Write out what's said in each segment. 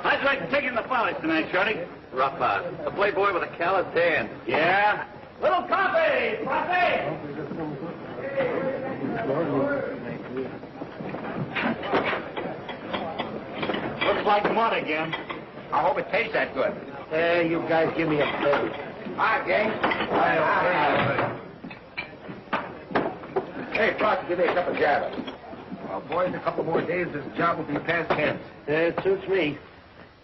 I'd like to take in the polish tonight, Shorty. Rough out. A playboy with a calloused hand. Yeah. Little coffee! Coffee! Looks like mud again. I hope it tastes that good. Hey, you guys give me a plate. Hi, gang. Hey, Frosty, give me a cup of Java. Well, boys, in a couple more days, this job will be past tense. It suits me.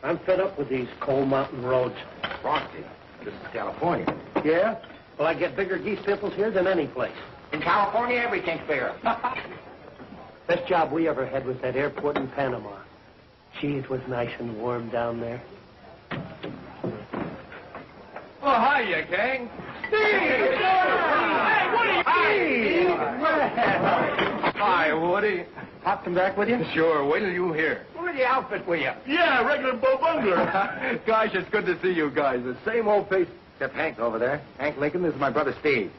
I'm fed up with these coal mountain roads. Frosty, this is California. Yeah? Well, I get bigger geese pimples here than any place. In California, everything's bigger. Best job we ever had was that airport in Panama. Gee, it was nice and warm down there. Well, hiya, gang. Steve! Hey, Woody! Hi, Woody. Pop come back with you? Sure, wait till you hear. Where's the outfit with you? Yeah, regular Bo Bungler. Gosh, it's good to see you guys. The same old face. Except Hank over there. Hank Lincoln, this is my brother Steve.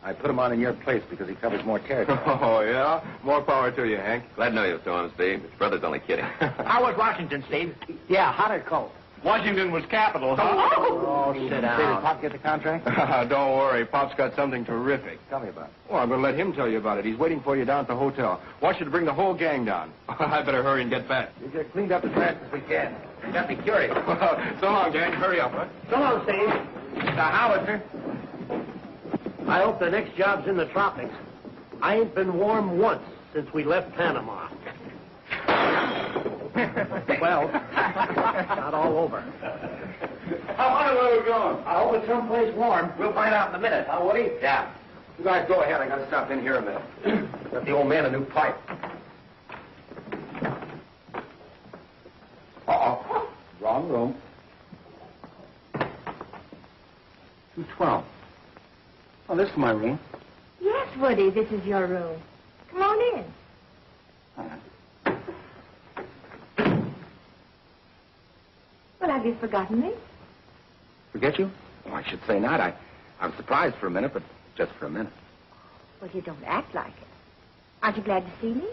I put him on in your place because he covers more territory. Oh, yeah? More power to you, Hank. Glad to know you, Storm, Steve. His brother's only kidding. How was Washington, Steve? Yeah, hot or cold? Washington was capital, huh? Oh, sit Did down. Pop get the contract? Don't worry. Pop's got something terrific. Tell me about it. Well, I'm going to let him tell you about it. He's waiting for you down at the hotel. Wants you to bring the whole gang down. I better hurry and get back. We get cleaned up as fast as we can. You got me curious. So long, gang. Hurry up, huh? So long, Steve. The howitzer. I hope the next job's in the tropics. I ain't been warm once since we left Panama. Well, not all over. How far are we going? I hope it's someplace warm. We'll find out in a minute, huh, Woody? Yeah. You guys go ahead. I got to stop in here a minute. Got the old man a new pipe. Uh-oh. Wrong room. 212. Oh, this is my room. Yes, Woody, this is your room. Come on in. Well, have you forgotten me? Forget you? Oh, I should say not. I was surprised for a minute, but just for a minute. Well, you don't act like it. Aren't you glad to see me?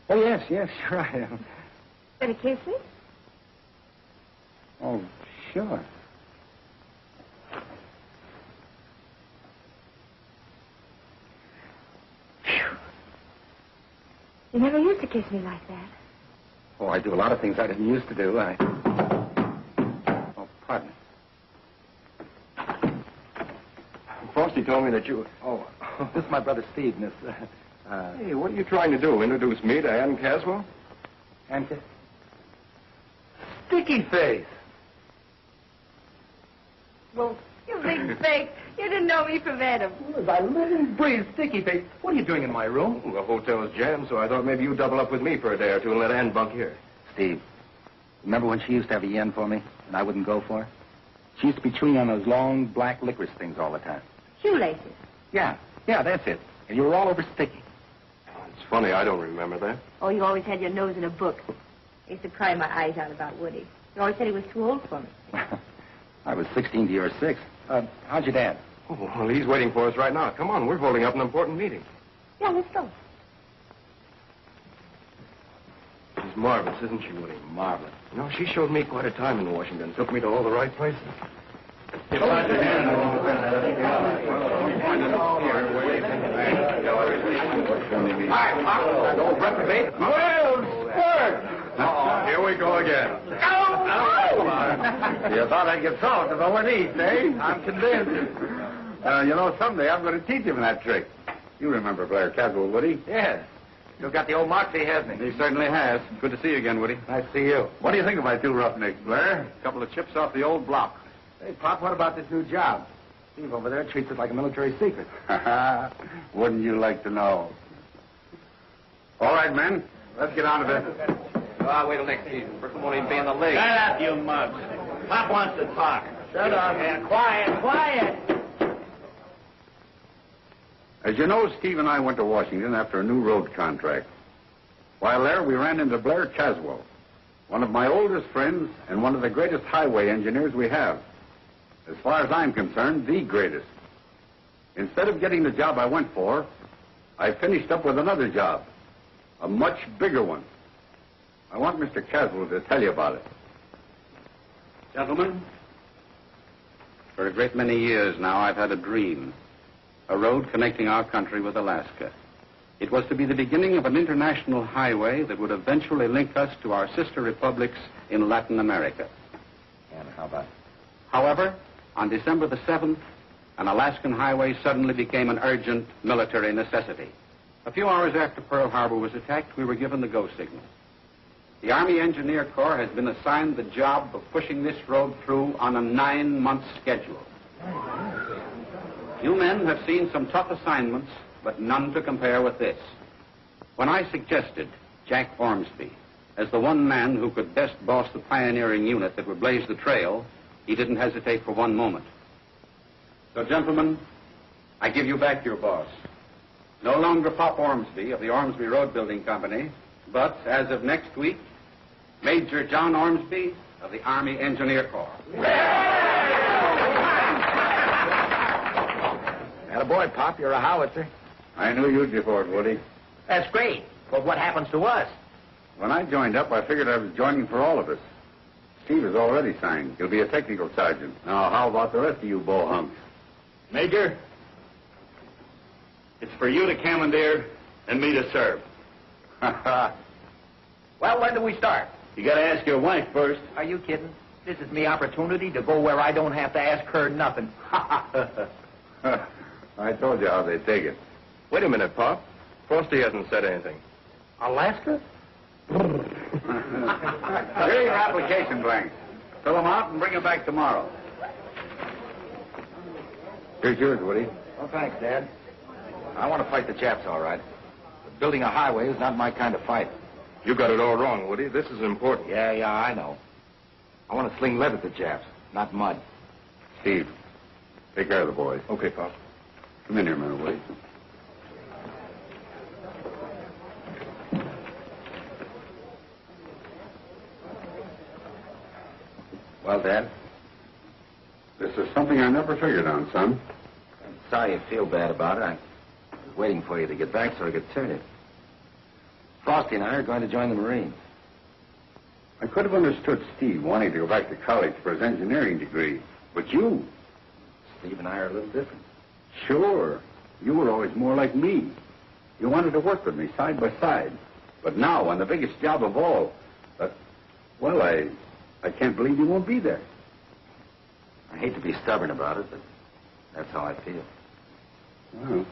Oh, yes, sure I am. Gonna kiss me? Oh, sure. You never used to kiss me like that. Oh, I do a lot of things I didn't used to do. Oh, pardon. Frosty told me that you... Oh, this is my brother Steve, Miss... Hey, what are you trying to do? Introduce me to Ann Caswell? Ann Sticky Face. Well, you big fake. You didn't know me from Adam. I live and breathe Sticky Face. What are you doing in my room? The hotel's jammed, so I thought maybe you'd double up with me for a day or two and let Ann bunk here. Steve, remember when she used to have a yen for me and I wouldn't go for her? She used to be chewing on those long black licorice things all the time. Shoelaces. Yeah, that's it. And you were all over Sticky. It's funny, I don't remember that. Oh, you always had your nose in a book. I used to cry my eyes out about Woody. You always said he was too old for me. I was 16 to your 6. How's your dad? Oh, well, he's waiting for us right now. Come on, we're holding up an important meeting. Yeah, let's go. She's marvelous, isn't she, Woody? Marvelous. You know, she showed me quite a time in Washington. Took me to all the right places. Hi, Pop. Don't reprobate. Well, spurt. Oh, here we go again. You thought I'd get soft if I went east, eh? I'm convinced. You know, someday I'm going to teach him that trick. You remember Blair Caswell, Woody? Yes. Still got the old moxie, hasn't he? He certainly has. Good to see you again, Woody. Nice to see you. What do you think of my two roughnecks, Blair? A couple of chips off the old block. Hey, Pop, what about this new job? Steve over there treats it like a military secret. Wouldn't you like to know? All right, men. Let's get on to business. I'll wait till next season. Brooklyn won't even be in the league. Shut up, you mugs. Pop wants to talk. Shut up. Yeah, quiet, quiet. As you know, Steve and I went to Washington after a new road contract. While there, we ran into Blair Caswell, one of my oldest friends and one of the greatest highway engineers we have. As far as I'm concerned, the greatest. Instead of getting the job I went for, I finished up with another job, a much bigger one. I want Mr. Caswell to tell you about it. Gentlemen, for a great many years now, I've had a dream. A road connecting our country with Alaska. It was to be the beginning of an international highway that would eventually link us to our sister republics in Latin America. And how about it? However, on December the 7th, an Alaskan highway suddenly became an urgent military necessity. A few hours after Pearl Harbor was attacked, we were given the go signal. The Army Engineer Corps has been assigned the job of pushing this road through on a 9-month schedule. You men have seen some tough assignments, but none to compare with this. When I suggested Jack Ormsby as the one man who could best boss the pioneering unit that would blaze the trail, he didn't hesitate for one moment. So, gentlemen, I give you back your boss. No longer Pop Ormsby of the Ormsby Road Building Company, but, as of next week, Major John Ormsby of the Army Engineer Corps. Attaboy, Pop, you're a howitzer. I knew you'd be for it, Woody. That's great. But what happens to us? When I joined up, I figured I was joining for all of us. Steve is already signed. He'll be a technical sergeant. Now, how about the rest of you bull hunks? Major, it's for you to commandeer and me to serve. Well, when do we start? You gotta ask your wife first. Are you kidding? This is me opportunity to go where I don't have to ask her nothing. I told you how they take it. Wait a minute, Pop. Frosty hasn't said anything. Alaska? Here are your application blanks. Fill them out and bring them back tomorrow. Here's yours, Woody. Oh, thanks, Dad. I want to fight the Japs, all right. But building a highway is not my kind of fight. You got it all wrong, Woody. This is important. Yeah, I know. I want to sling lead at the Japs, not mud. Steve, take care of the boys. Okay, Pop. Come in here a minute, Woody. Well, Dad? This is something I never figured on, son. I'm sorry you feel bad about it. I was waiting for you to get back so I could tell you. Frosty and I are going to join the Marines. I could have understood Steve wanting to go back to college for his engineering degree. But you... Steve and I are a little different. Sure. You were always more like me. You wanted to work with me side by side. But now, on the biggest job of all, well, I can't believe you won't be there. I hate to be stubborn about it, but that's how I feel. Well,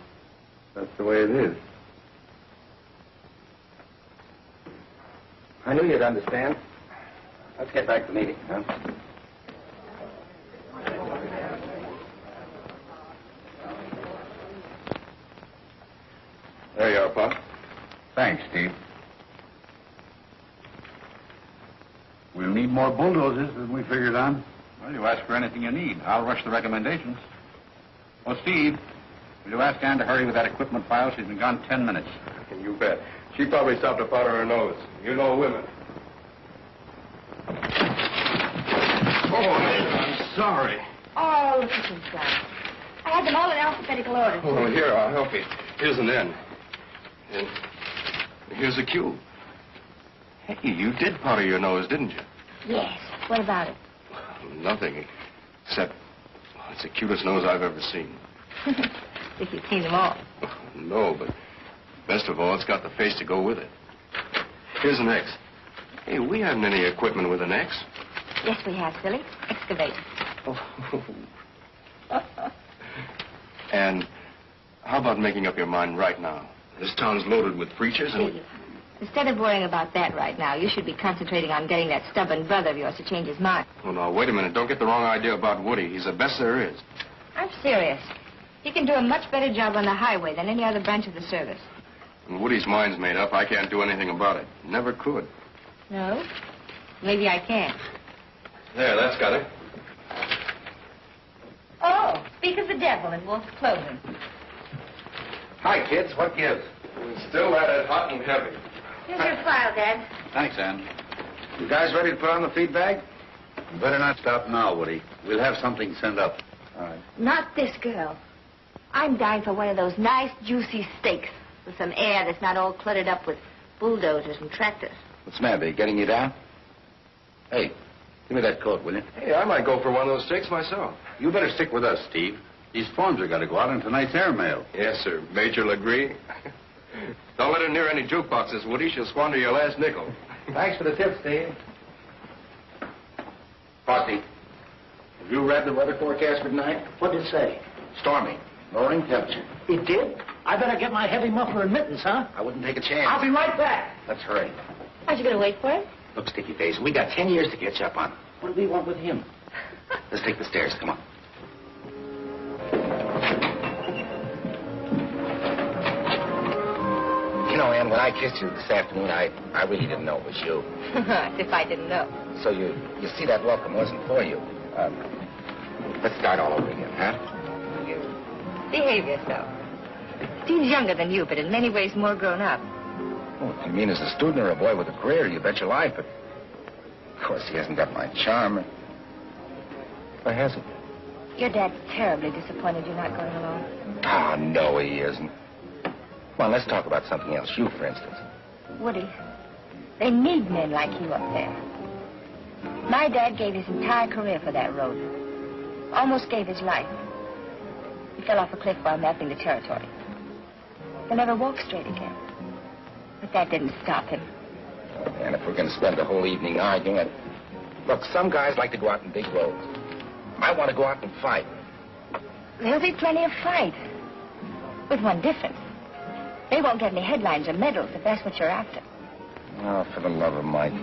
that's the way it is. I knew you'd understand. Let's get back to the meeting, huh? There you are, Pop. Thanks, Steve. We'll need more bulldozers than we figured on. Well, you ask for anything you need. I'll rush the recommendations. Oh, Steve, Will you ask Ann to hurry with that equipment file? She's been gone 10 minutes. You bet. She probably stopped to powder her nose. You know women. Oh, I'm sorry. Oh, look at this guy. I had them all in alphabetical order. Oh, here, I'll help you. Here's an N. And here's a Q. Hey, you did powder your nose, didn't you? Yes. What about it? Nothing, except it's the cutest nose I've ever seen. If you've seen them all. No, but best of all, it's got the face to go with it. Here's an X. Hey, we haven't any equipment with an X. Yes, we have, silly. Excavate. And how about making up your mind right now? This town's loaded with preachers and... Please. Instead of worrying about that right now, you should be concentrating on getting that stubborn brother of yours to change his mind. Oh, now, wait a minute. Don't get the wrong idea about Woody. He's the best there is. I'm serious. He can do a much better job on the highway than any other branch of the service. When Woody's mind's made up, I can't do anything about it. Never could. No? Maybe I can. There, that's got it. Oh, speak of the devil in Wolf's Clothing. Hi, kids. What gives? Still at it, hot and heavy. Here's your file, Dad. Thanks, Ann. You guys ready to put on the feed bag? You better not stop now, Woody. We'll have something sent up. All right. Not this girl. I'm dying for one of those nice, juicy steaks with some air that's not all cluttered up with bulldozers and tractors. What's the matter? They getting you down? Hey, give me that coat, will you? Hey, I might go for one of those steaks myself. You better stick with us, Steve. These forms are going to go out on tonight's airmail. Yes, sir. Major Legree. Don't let her near any jukeboxes, Woody. She'll squander your last nickel. Thanks for the tip, Steve. Frosty, have you read the weather forecast for tonight? What did it say? Stormy. Lowering temperature. It did? I better get my heavy muffler and mittens, huh? I wouldn't take a chance. I'll be right back. Let's hurry. Aren't you going to wait for it? Look, Sticky Face, we got 10 years to catch up on. What do we want with him? Let's take the stairs. Come on. You know, Ann, when I kissed you this afternoon, I really didn't know it was you. As if I didn't know. So you see that welcome wasn't for you. Let's start all over again, huh? You behave yourself. Steve's younger than you, but in many ways more grown up. Oh, if you mean as a student or a boy with a career, you bet your life. But, of course, he hasn't got my charm. Why has he? Your dad's terribly disappointed you're not going along. Oh, no, he isn't. Come on, let's talk about something else. You, for instance. Woody, they need men like you up there. My dad gave his entire career for that road. Almost gave his life. He fell off a cliff while mapping the territory. He'll never walk straight again. But that didn't stop him. And if we're going to spend the whole evening arguing, look, some guys like to go out in big roads. I want to go out and fight. There'll be plenty of fight. With one difference. They won't get any headlines or medals if that's what you're after. Oh, for the love of Mike.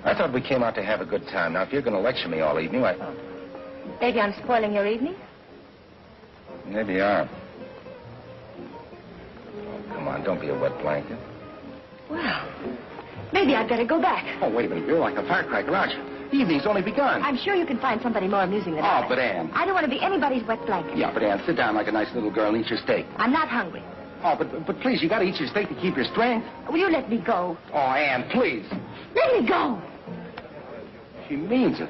I thought we came out to have a good time. Now, if you're going to lecture me all evening, Maybe I'm spoiling your evening? Maybe you are. Oh, come on, don't be a wet blanket. Well, maybe I'd better go back. Oh, wait a minute. You're like a firecracker, aren't you? The evening's only begun. I'm sure you can find somebody more amusing than I. Oh, but Ann. I don't want to be anybody's wet blanket. Yeah, but Ann, sit down like a nice little girl and eat your steak. I'm not hungry. Oh, but please, you got to eat your steak to keep your strength. Will you let me go? Oh, Ann, please. Let me go. She means it.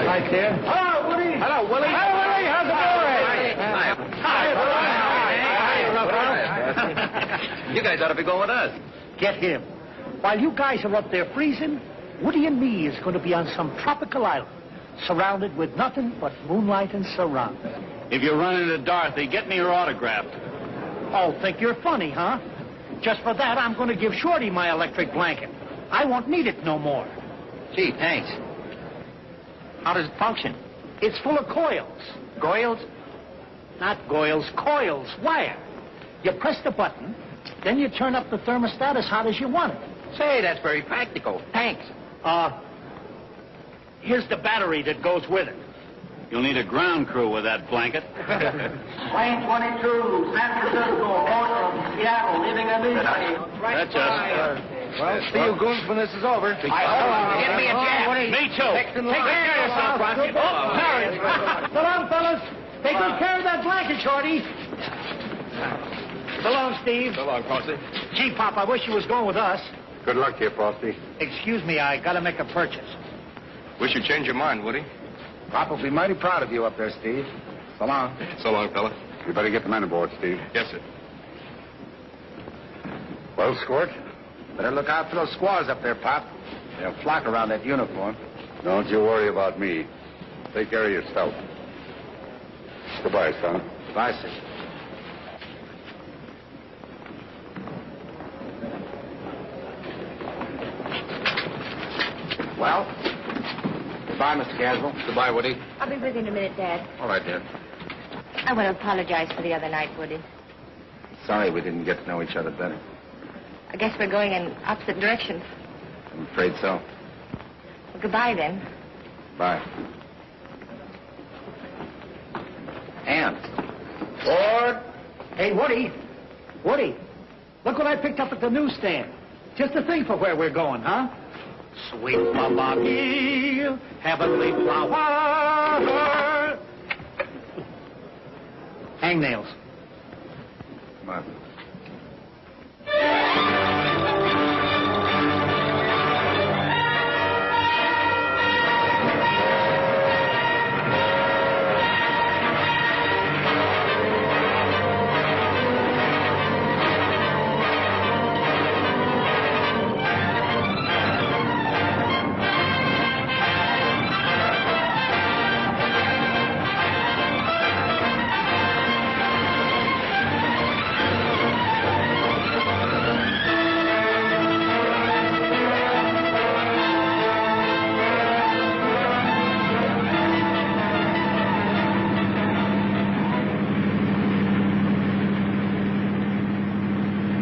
Hi, kid. Hello, Woody. Hello, Willie. Hi, Willie. How's it going? Hi. You guys ought to be going with us. Get him. While you guys are up there freezing, Woody and me is going to be on some tropical island, surrounded with nothing but moonlight and surround. If you run into Dorothy, get me her autograph. Oh, think you're funny, huh? Just for that, I'm going to give Shorty my electric blanket. I won't need it no more. Gee, thanks. How does it function? It's full of coils. Goils? Not coils, coils, wire. You press the button, then you turn up the thermostat as hot as you want it. Say, that's very practical. Thanks. Here's the battery that goes with it. You'll need a ground crew with that blanket. Plane 22, San Francisco, Portland, Seattle, leaving immediately. That's us. Well, See you goons when this is over. Get me a jab. Me too. Take care of yourself, Rocky. Oh, Harry. So long, fellas. Take good care of that blanket, Shorty. So long, Steve. So long, Frosty. Gee, Pop, I wish you was going with us. Good luck to you, Frosty. Excuse me, I gotta make a purchase. Wish you'd change your mind, Woody. Pop will be mighty proud of you up there, Steve. So long. So long, fella. You better get the men aboard, Steve. Yes, sir. Well, Squirt? Better look out for those squaws up there, Pop. They'll flock around that uniform. Don't you worry about me. Take care of yourself. Goodbye, son. Bye, sir. Well, goodbye, Mr. Caswell. Goodbye, Woody. I'll be with you in a minute, Dad. All right, dear. I want to apologize for the other night, Woody. Sorry we didn't get to know each other better. I guess we're going in opposite directions. I'm afraid so. Well, goodbye, then. Bye. Ann. Ford. Hey, Woody. Woody, look what I picked up at the newsstand. Just the thing for where we're going, huh? Sweet Mama Gill, heavenly flower. Hangnails. Come on.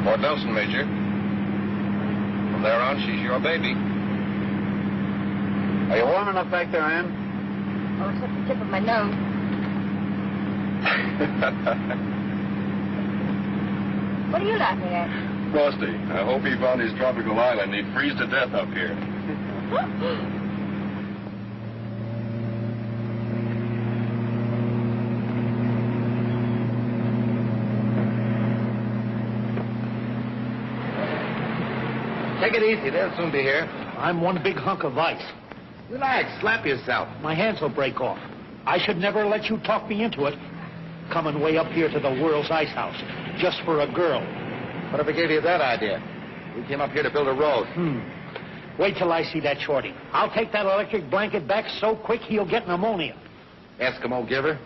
Fort Nelson, Major. From there on, she's your baby. Are you warm enough back there, Ann? Oh, it's at the tip of my nose. What are you laughing at? Frosty, I hope he found his tropical island. He'd freeze to death up here. Take it easy. They'll soon be here. I'm one big hunk of ice. Relax. Slap yourself. My hands will break off. I should never let you talk me into it. Coming way up here to the world's ice house, just for a girl. What if I gave you that idea? We came up here to build a road. Wait till I see that Shorty. I'll take that electric blanket back so quick he'll get pneumonia. Eskimo giver.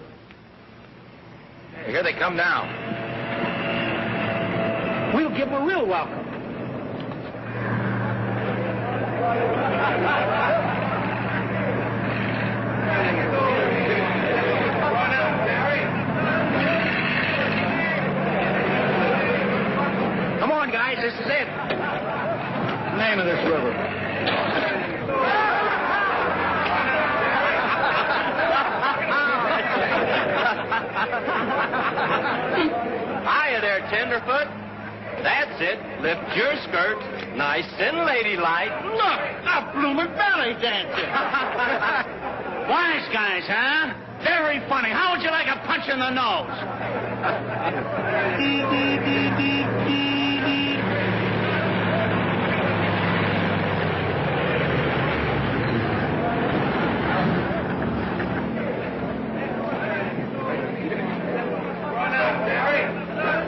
Hey, here they come now. We'll give him a real welcome. Come on, guys, this is it. Name of this river. Hiya there, tenderfoot. That's it. Lift your skirt, nice and ladylike. Look, a bloomin' belly dancer. Wise guys, huh? Very funny. How would you like a punch in the nose?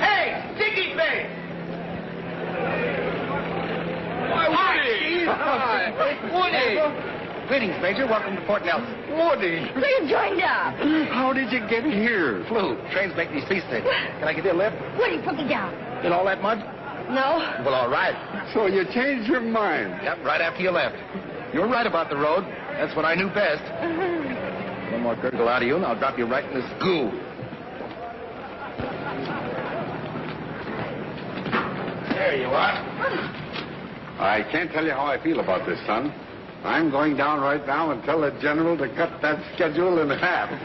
Hey, Sticky Face! Woody! Greetings, Major. Welcome to Fort Nelson. Woody! So you joined up. How did you get here? Flu. Trains make me seasick. Can I give you a lift? Woody, put me down. In all that mud? No? Well, all right. So you changed your mind. Yep, right after you left. You were right about the road. That's what I knew best. One more gurgle out of you, and I'll drop you right in this goo. There you are. I can't tell you how I feel about this, son. I'm going down right now and tell the general to cut that schedule in half. This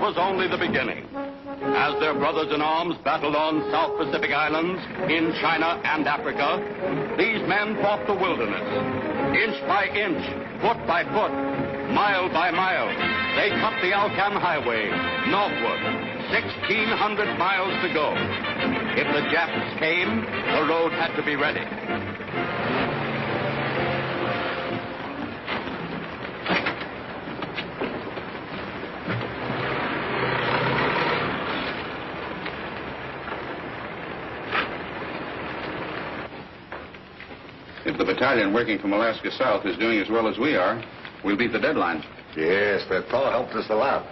was only the beginning. as their brothers in arms battled on South Pacific Islands, in China and Africa, these men fought the wilderness. Inch by inch, foot by foot, mile by mile, they cut the Alcan Highway northward, 1,600 miles to go. If the Japs came, the road had to be ready. If the battalion working from Alaska South is doing as well as we are, we'll beat the deadline. Yes, that fellow helped us a lot.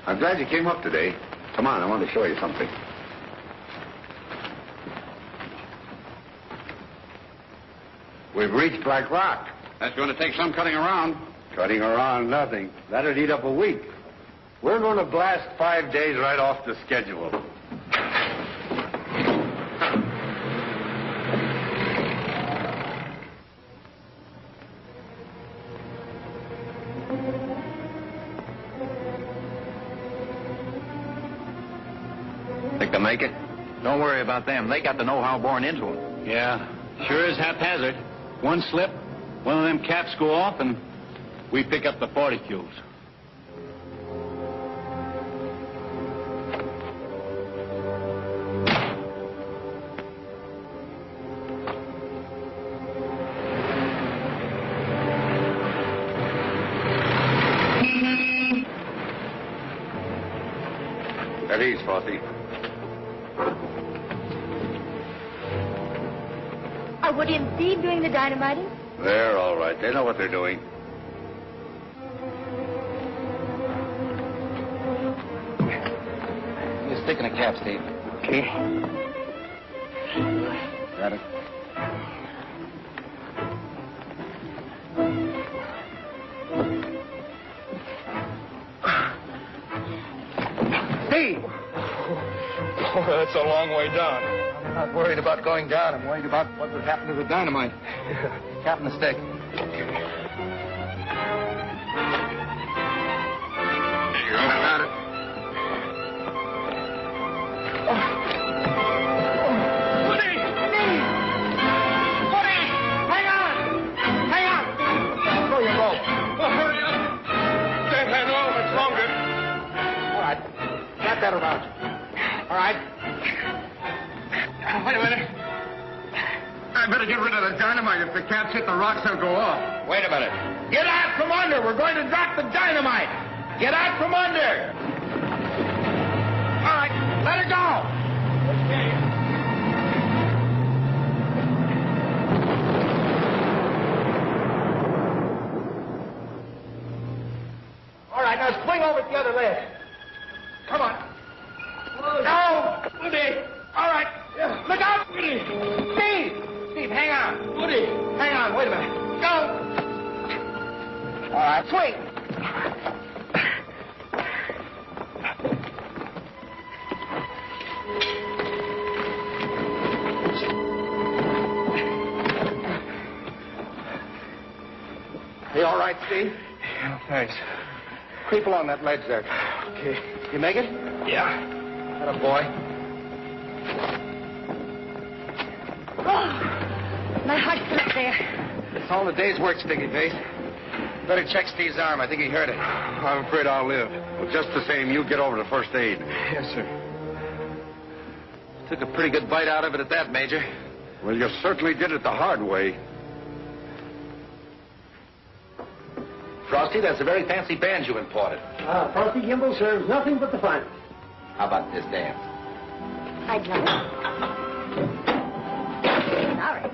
I'm glad you came up today. Come on, I want to show you something. We've reached Black Rock. That's going to take some cutting around. Cutting around nothing. That'd eat up a week. We're going to blast 5 days right off the schedule. Think they'll make it? Don't worry about them. They got the know-how born into them. Yeah, sure is haphazard. One slip, one of them caps go off, and we pick up the 40-cubes. At ease, Frosty. Are Woody and Steve doing the dynamiting? They're all right. They know what they're doing. You're sticking a cap, Steve. Okay. Got it. Steve! Oh, that's a long way down. I'm not worried about going down. I'm worried about what would happen to the dynamite. Captain the stick. You got it. Woody! Woody! Hang on! Hang on! Throw your rope. Oh, hurry up. Can't hang on much longer. All right. Wrap that around you. All right. Wait a minute. I better get rid of the dynamite. If the caps hit the rocks, they'll go off. Wait a minute. Get out from under. We're going to drop the dynamite. Get out from under. All right. Let her go. Okay. All right. Now swing over to the other leg. Come on. No. Woody. All right. Look out, Woody. Steve. Steve, hang on. Woody, hang on. Wait a minute. Go. All right, swing. You all right, Steve? Yeah, thanks. Creep along that ledge there. Okay. You make it? Yeah. Atta boy. Oh, my heart slipped there. It's all the day's work, Sticky Face. Better check Steve's arm. I think he hurt it. I'm afraid I'll live. Well, just the same, you get over to first aid. Yes, sir. Took a pretty good bite out of it at that, Major. Well, you certainly did it the hard way. Frosty, that's a very fancy band you imported. Frosty Gimbal serves nothing but the finest. How about this dance? I'd love it. Sorry.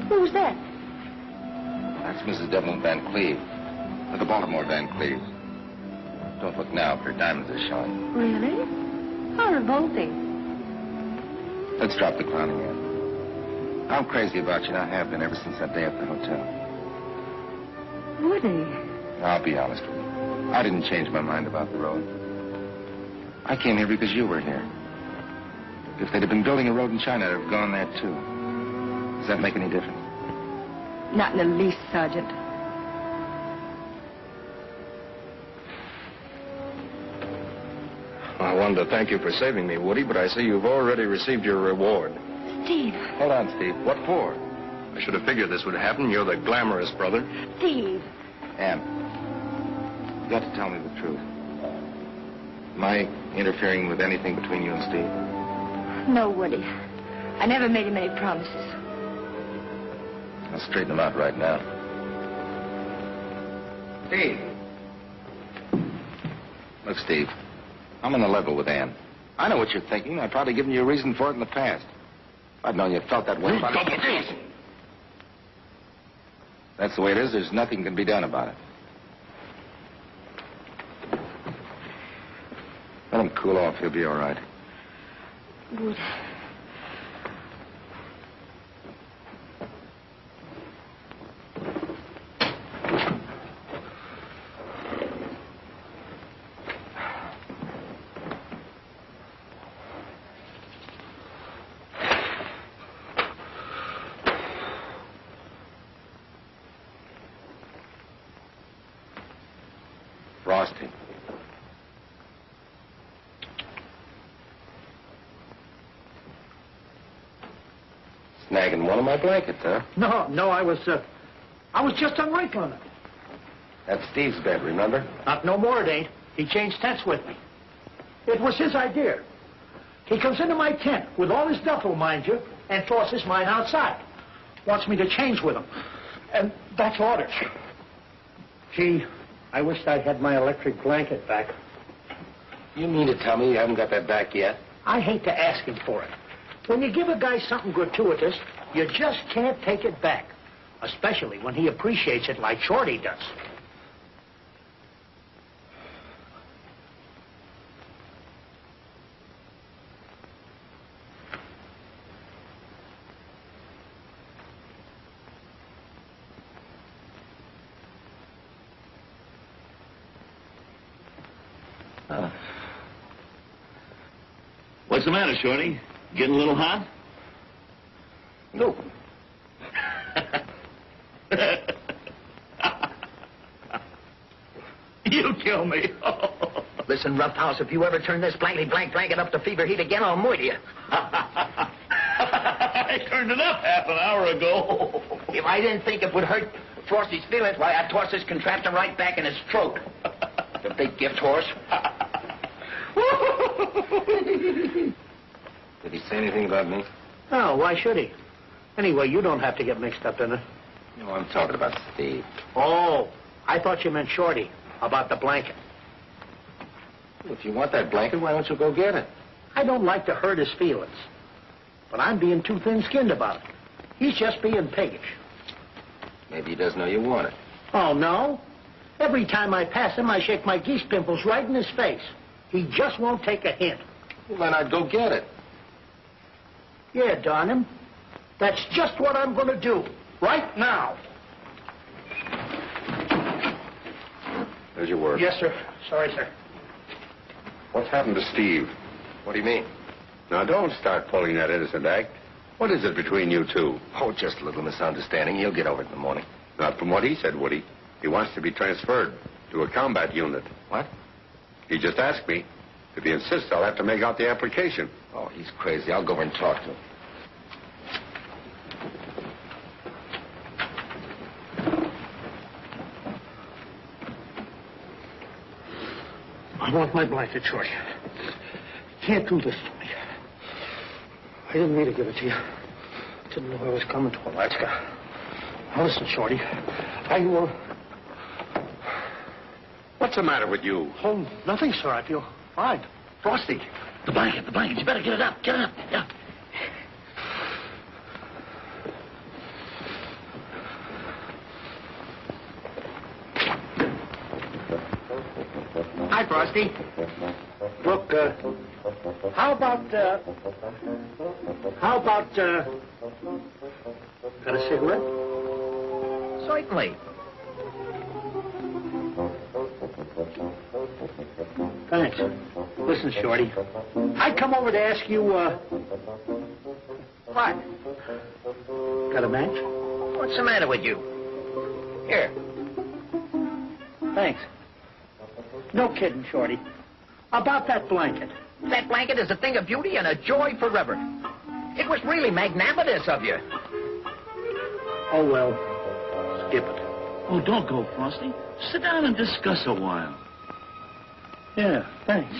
Who's that? That's Mrs. Devlin Van Cleve. Of the Baltimore Van Cleve. Don't look now, but her diamonds are showing. Really? How revolting. Let's drop the clowning yet. I'm crazy about you, and I have been ever since that day at the hotel. Woody. I'll be honest with you. I didn't change my mind about the road. I came here because you were here. If they'd have been building a road in China, I'd have gone there, too. Does that make any difference? Not in the least, Sergeant. I wanted to thank you for saving me, Woody, but I see you've already received your reward. Steve. Hold on, Steve. What for? I should have figured this would happen. You're the glamorous brother. Steve. Ann, you got to tell me the truth. Am I interfering with anything between you and Steve? No, Woody. I never made him any promises. I'll straighten them out right now. Steve. Look, Steve, I'm on the level with Ann. I know what you're thinking. I've probably given you a reason for it in the past. If I'd known you felt that way. That's the way it is. There's nothing can be done about it. Let him cool off. He'll be all right. Woody. Frosty. Snagging one of my blankets, huh? No, I was just unwrinkling it. That's Steve's bed, remember? Not no more, it ain't. He changed tents with me. It was his idea. He comes into my tent with all his duffel, mind you, and tosses mine outside. Wants me to change with him. And that's orders. Gee, I wished I had my electric blanket back. You mean to tell me you haven't got that back yet? I hate to ask him for it. When you give a guy something gratuitous, you just can't take it back. Especially when he appreciates it like Shorty does. What's the matter, Shorty? Getting a little hot? No. You kill me. Listen, roughhouse, if you ever turn this blankety blank blanket up to fever heat again, I'll murder you. I turned it up half an hour ago. If I didn't think it would hurt Frosty's feelings, why, I'd toss this contraption right back in his throat. The big gift horse. Did he say anything about me? No, why should he? Anyway, you don't have to get mixed up in it. No, I'm talking about Steve. Oh, I thought you meant Shorty, about the blanket. If you want that blanket, why don't you go get it? I don't like to hurt his feelings. But I'm being too thin-skinned about it. He's just being piggish. Maybe he doesn't know you want it. Oh, no? Every time I pass him, I shake my geese pimples right in his face. He just won't take a hint. Well, then I'd go get it. Yeah, darn him. That's just what I'm going to do. Right now. There's your word. Yes, sir. Sorry, sir. What's happened to Steve? What do you mean? Now, don't start pulling that innocent act. What is it between you two? Oh, just a little misunderstanding. He'll get over it in the morning. Not from what he said, Woody. He wants to be transferred to a combat unit. What? He just asked me. If he insists, I'll have to make out the application. Oh, he's crazy. I'll go over and talk to him. I want my blanket, Shorty. Can't do this to me. I didn't mean to give it to you. Didn't know I was coming to Alaska. Now listen, Shorty. What's the matter with you? Oh, nothing, sir. I feel fine. Frosty. The blanket. You better get it up. Get it up. Yeah. Hi, Frosty. Look, how about, got a cigarette? Certainly. Thanks. Listen, Shorty. I come over to ask you, What? Got a match? What's the matter with you? Here. Thanks. No kidding, Shorty. About that blanket. That blanket is a thing of beauty and a joy forever. It was really magnanimous of you. Oh, well. Skip it. Oh, don't go, Frosty. Sit down and discuss a while. Yeah, thanks.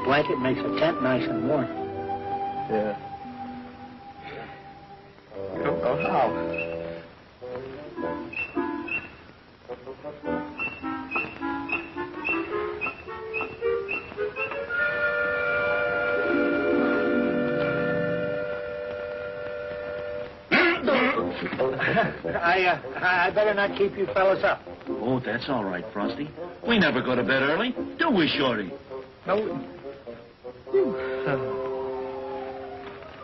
Blanket makes a tent nice and warm. Yeah. You don't know how. I better not keep you fellas up. Oh, that's all right, Frosty. We never go to bed early, do we, Shorty? No.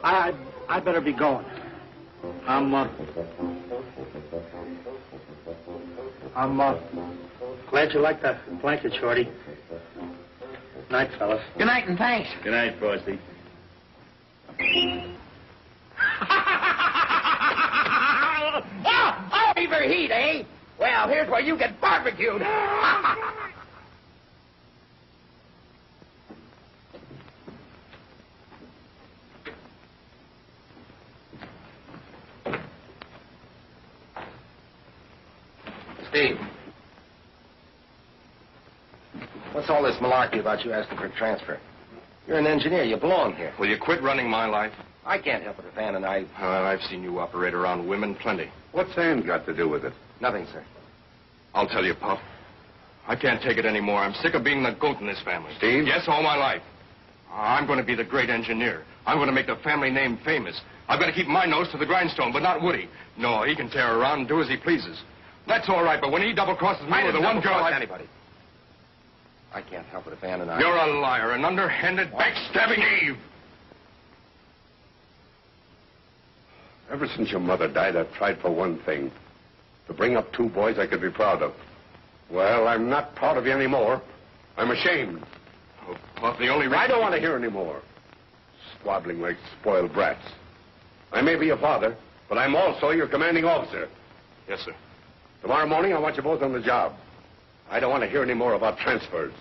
I better be going. I'm glad you like the blanket, Shorty. Night, fellas. Good night and thanks. Good night, Frosty. Oh, fever heat, eh? Well, here's where you get barbecued. Steve. What's all this malarkey about you asking for a transfer? You're an engineer. You belong here. Will you quit running my life? I can't help it if Ann and I... I've seen you operate around women plenty. What's Ann got to do with it? Nothing, sir. I'll tell you, Pop. I can't take it anymore. I'm sick of being the goat in this family. Steve? Yes, all my life. I'm going to be the great engineer. I'm going to make the family name famous. I've got to keep my nose to the grindstone, but not Woody. No, he can tear around and do as he pleases. That's all right, but when he double-crosses me with the one girl... anybody. I can't help it if Ann and I... You're a liar, an underhanded, backstabbing Eve. Ever since your mother died, I've tried for one thing. To bring up two boys I could be proud of. Well, I'm not proud of you anymore. I'm ashamed. Oh, Pop, the only reason... I don't want to hear anymore. Squabbling like spoiled brats. I may be your father, but I'm also your commanding officer. Yes, sir. Tomorrow morning, I want you both on the job. I don't want to hear any more about transfers.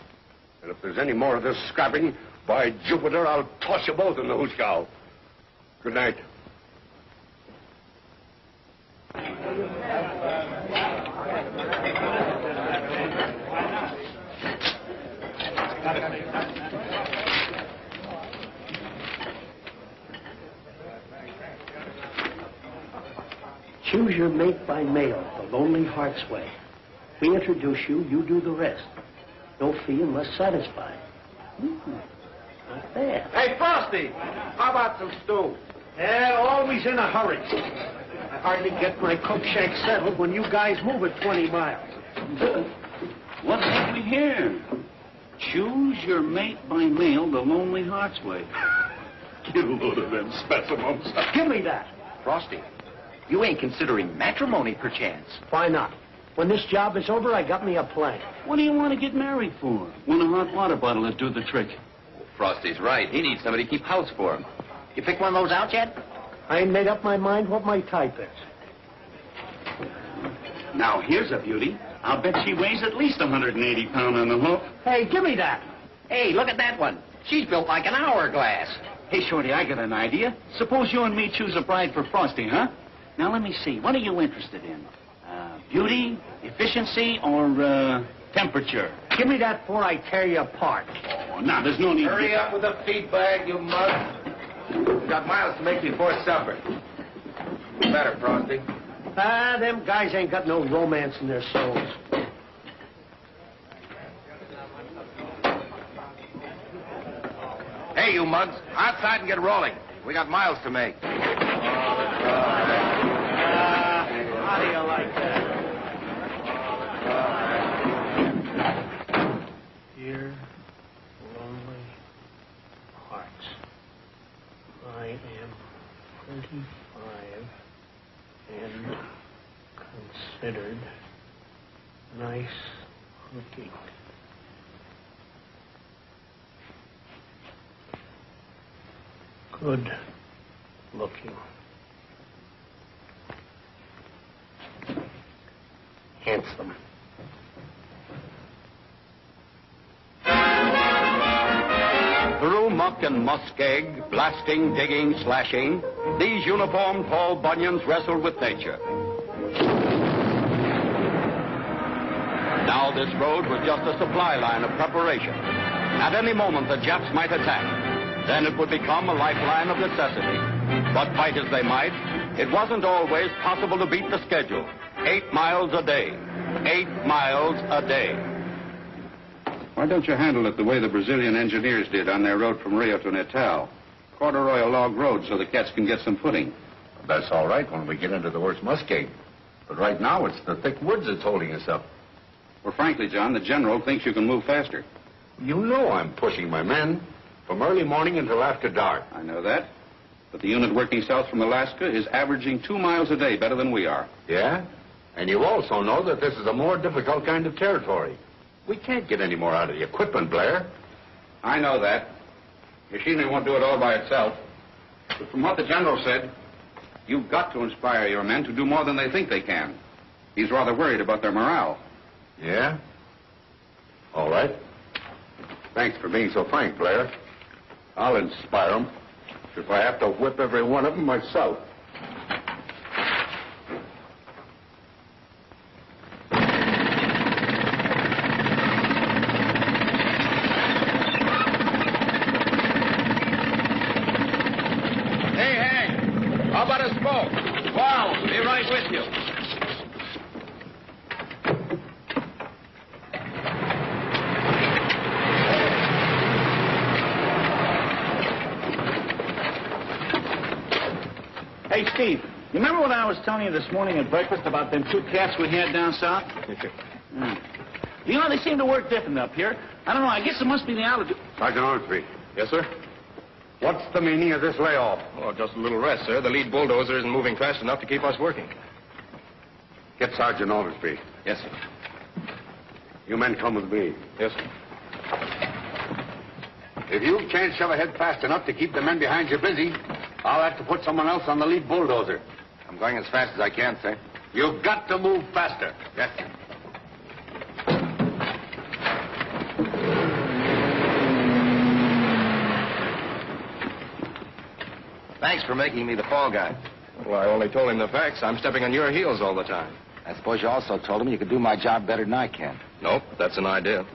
And if there's any more of this scrapping, by Jupiter, I'll toss you both in the hoosegow. Good night. Choose your mate by mail, the Lonely Hearts way. We introduce you, you do the rest. No fee unless satisfied. Not bad. Hey, Frosty! How about some stew? Yeah, always in a hurry. I hardly get my cook shack settled when you guys move at 20 miles. What have we here? Choose your mate by mail the Lonely Hearts way. Get a load of them specimens. Give me that. Frosty, you ain't considering matrimony, perchance. Why not? When this job is over, I got me a plan. What do you want to get married for? When a hot water bottle will do the trick. Frosty's right. He needs somebody to keep house for him. You pick one of those out yet? I ain't made up my mind what my type is. Now, here's a beauty. I'll bet she weighs at least 180 pounds on the hoof. Hey, give me that. Hey, look at that one. She's built like an hourglass. Hey, Shorty, I got an idea. Suppose you and me choose a bride for Frosty, huh? Now, let me see. What are you interested in? Beauty, efficiency, or temperature? Give me that before I tear you apart. Oh, now, there's no need... Hurry up with the feed bag, you mug. We've got miles to make before supper. Better, Frosty. Them guys ain't got no romance in their souls. Hey, you mugs, outside and get rolling. We got miles to make. How do you like that? Dear Lonely Hearts, I am 25 and considered Nice looking. Good looking. Handsome. Through muck and muskeg, blasting, digging, slashing, these uniformed Paul Bunyans wrestled with nature. Now this road was just a supply line of preparation. At any moment, the Japs might attack. Then it would become a lifeline of necessity. But fight as they might, it wasn't always possible to beat the schedule. 8 miles a day. 8 miles a day. Why don't you handle it the way the Brazilian engineers did on their road from Rio to Natal? Corduroy a log road so the cats can get some footing. That's all right when we get into the worst muskeg. But right now, it's the thick woods that's holding us up. Well, frankly, John, the general thinks you can move faster. You know I'm pushing my men from early morning until after dark. I know that. But the unit working south from Alaska is averaging 2 miles a day better than we are. Yeah? And you also know that this is a more difficult kind of territory. We can't get any more out of the equipment, Blair. I know that. Machinery won't do it all by itself. But from what the general said, you've got to inspire your men to do more than they think they can. He's rather worried about their morale. Yeah? All right. Thanks for being so frank, Blair. I'll inspire them if I have to whip every one of them myself. Hey, Hank, how about a smoke? Wow, be right with you. Hey, Steve, you remember what I was telling you this morning at breakfast about them 2 cats we had down south? You know, they seem to work different up here. I don't know, I guess it must be the altitude. Sergeant Ormsby. Yes, sir? What's the meaning of this layoff? Oh, just a little rest, sir. The lead bulldozer isn't moving fast enough to keep us working. Get Sergeant Ormsby. Yes, sir. You men come with me. Yes, sir. If you can't shove ahead fast enough to keep the men behind you busy, I'll have to put someone else on the lead bulldozer. I'm going as fast as I can, sir. You've got to move faster. Yes, sir. Thanks for making me the fall guy. Well, I only told him the facts. I'm stepping on your heels all the time. I suppose you also told him you could do my job better than I can. Nope, that's an idea.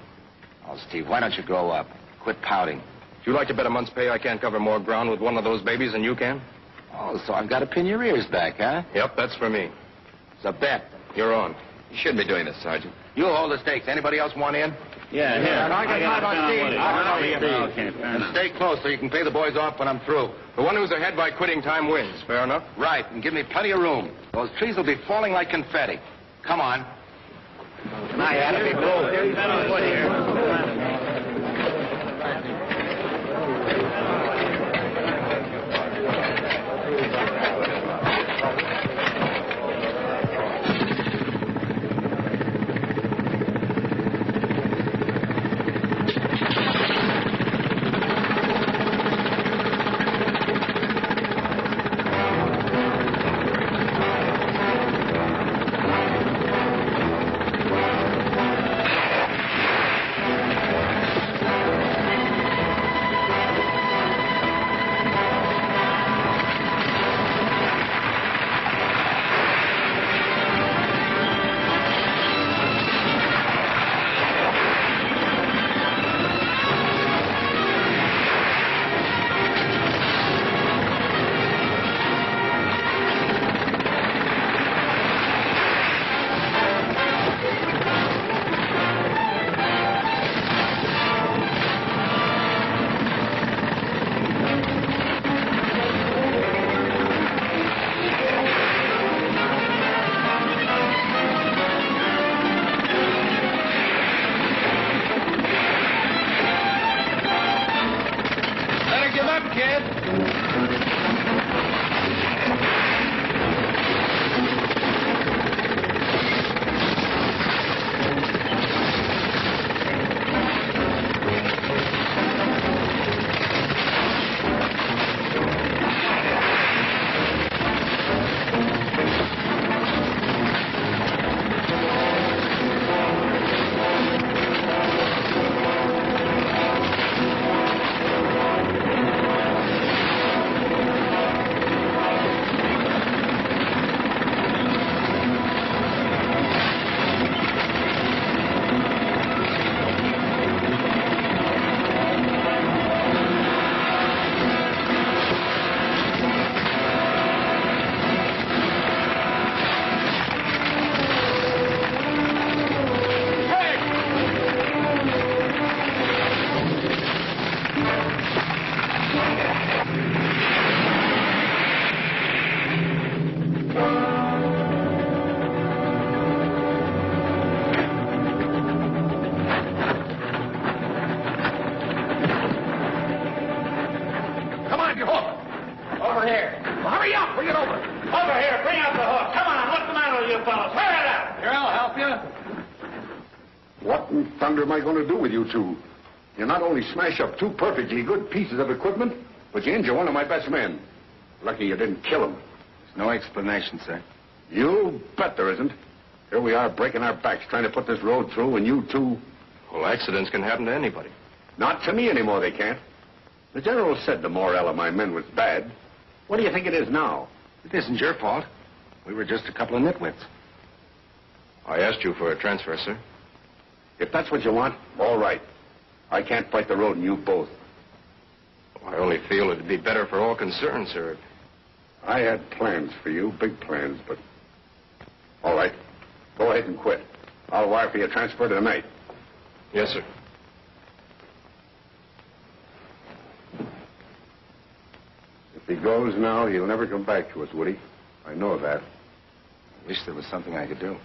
Oh, Steve, why don't you grow up? Quit pouting. Would you like to bet a month's pay I can't cover more ground with one of those babies than you can? Oh, so I've got to pin your ears back, huh? Yep, that's for me. It's a bet. You're on. You shouldn't be doing this, Sergeant. You hold the stakes. Anybody else want in? Yeah, here. I got mine on Steve. Okay, fair And enough. stay close so you can pay the boys off when I'm through. The one who's ahead by quitting time wins. Fair enough? Right, and give me plenty of room. Those trees will be falling like confetti. Come on. I had to be thunder am I going to do with you two? You not only smash up two perfectly good pieces of equipment, but you injure one of my best men. Lucky you didn't kill him. There's no explanation, sir. You bet there isn't. Here we are breaking our backs trying to put this road through, and you two... Well, accidents can happen to anybody. Not to me anymore, they can't. The general said the morale of my men was bad. What do you think it is now? It isn't your fault. We were just a couple of nitwits. I asked you for a transfer, sir. If that's what you want, all right. I can't fight the road and you both. I only feel it'd be better for all concerned, sir. I had plans for you, big plans, but... All right. Go ahead and quit. I'll wire for your transfer tonight. Yes, sir. If he goes now, he'll never come back to us, Woody. I know that. I wish there was something I could do.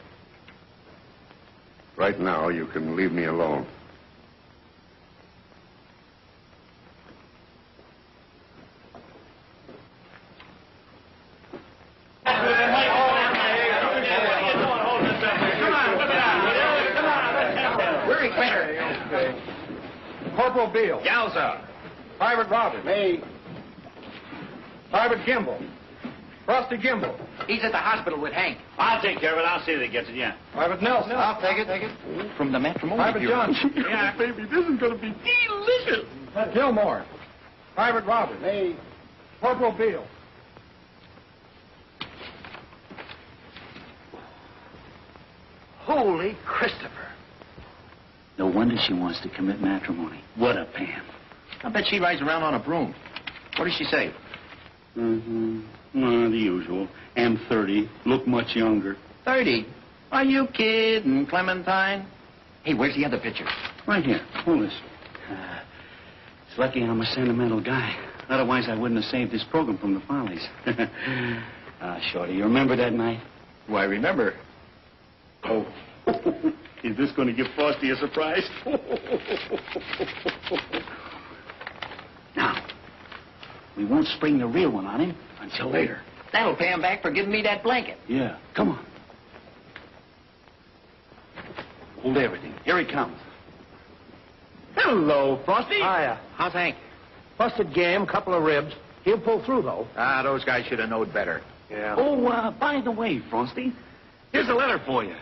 Right now, you can leave me alone. Corporal Beale. Yowza. Private Roberts. Me. Private Gimbel. Frosty Gimbel. He's at the hospital with Hank. I'll take care of it. I'll see that he gets it, yeah. Private Nelson. I'll take it. From the matrimony Private bureau. Johnson. Yeah, baby, this is going to be delicious. Gilmore. Private Roberts. Me. Corporal Beale. Holy Christopher. No wonder she wants to commit matrimony. What a Pam. I bet she rides around on a broom. What does she say? Mm-hmm. The usual. Am 30. Look much younger. 30? Are you kidding, Clementine? Hey, where's the other picture? Right here. Hold this. It's lucky I'm a sentimental guy. Otherwise, I wouldn't have saved this program from the Follies. Shorty, you remember that night? Why, remember. Oh. Is this going to give Frosty a surprise? Now, we won't spring the real one on him until later. That'll pay him back for giving me that blanket. Yeah. Come on. Hold everything. Here he comes. Hello, Frosty. Hiya. How's Hank? Busted game, couple of ribs. He'll pull through, though. Those guys should have known better. Yeah. Oh, by the way, Frosty, here's a letter for you.